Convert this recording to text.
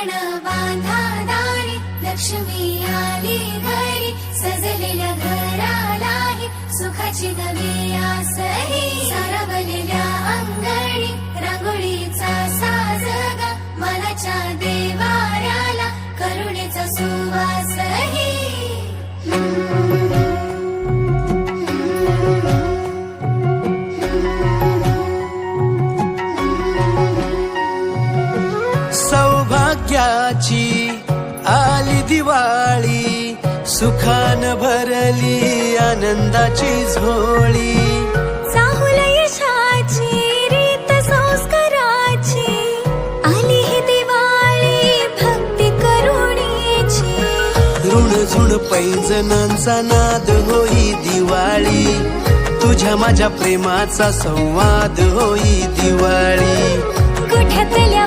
बांधा दारी लक्ष्मी आली घरी सजलेल्या घरालाही सुखाची नवी आसही सारवलेल्या अंगणी रांगोळीचा साजगा मनाच्या देवाऱ्याला करुणेचा सुवासही सौभाग्याची आली दिवाळी सुखान भरली आनंदाची झोळी चाहुल यशाची रीत संस्काराची आली ही दिवाळी भक्ती करुणेची ऋणझुण पैंजणांचा नाद होई दिवाळी तुझ्या माझ्या प्रेमाचा संवाद होई दिवाळी गोठ्यातल्या